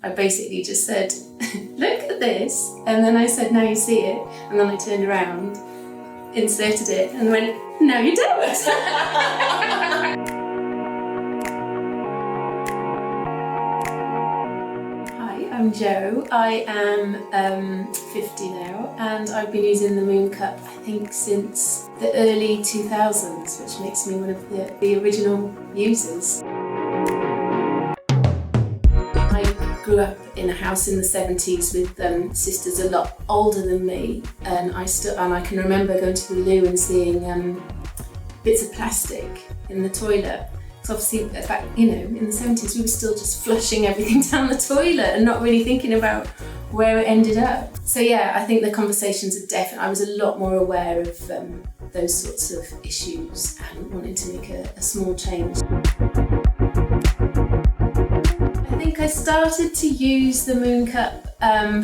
I basically just said, look at this, and then I said, now you see it, and then I turned around, inserted it, and went, now you don't. Hi, I'm Jo. I am 50 now, and I've been using the Mooncup, I think, since the early 2000s, which makes me one of the original users. I grew up in a house in the 70s with sisters a lot older than me, and I can remember going to the loo and seeing bits of plastic in the toilet. So obviously, back, in the 70s, we were still just flushing everything down the toilet and not really thinking about where it ended up. So yeah, I think the conversations are definitely, I was a lot more aware of those sorts of issues and wanting to make a small change. I started to use the Mooncup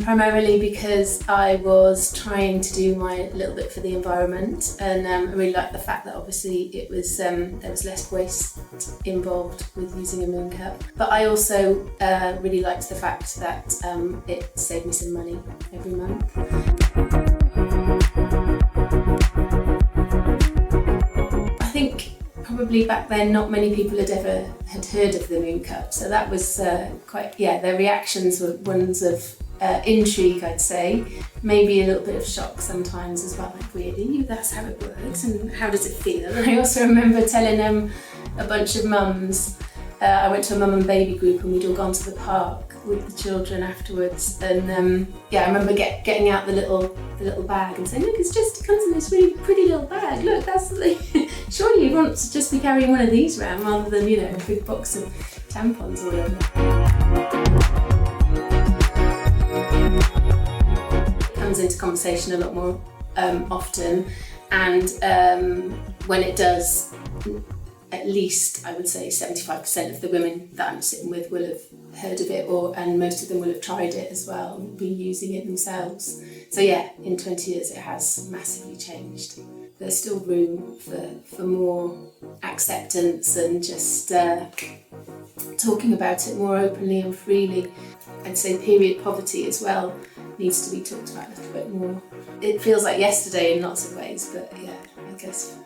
primarily because I was trying to do my little bit for the environment, and I really liked the fact that obviously it was there was less waste involved with using a Mooncup. But I also really liked the fact that it saved me some money every month. Probably back then not many people had heard of the Mooncup, so that was their reactions were ones of intrigue, I'd say, maybe a little bit of shock sometimes as well, like, really, that's how it works and how does it feel? And I also remember telling a bunch of mums, I went to a mum and baby group and we'd all gone to the park with the children afterwards, and I remember getting out the little bag and saying, look, it comes in this really pretty little bag, look, that's surely you want to just be carrying one of these around rather than a big box of tampons or whatever. It comes into conversation a lot more often, and when it does, at least I would say 75% of the women that I'm sitting with will have heard of it, and most of them will have tried it as well, been using it themselves. So yeah, in 20 years it has massively changed. There's still room for more acceptance and just talking about it more openly and freely. I'd say period poverty as well needs to be talked about a little bit more. It feels like yesterday in lots of ways, but yeah, I guess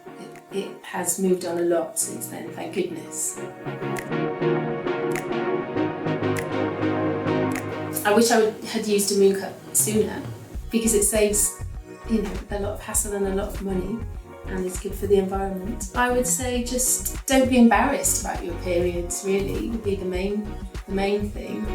it has moved on a lot since then, thank goodness. I wish I had used a Mooncup sooner, because it saves a lot of hassle and a lot of money, and it's good for the environment. I would say just don't be embarrassed about your periods, really, would be the main thing.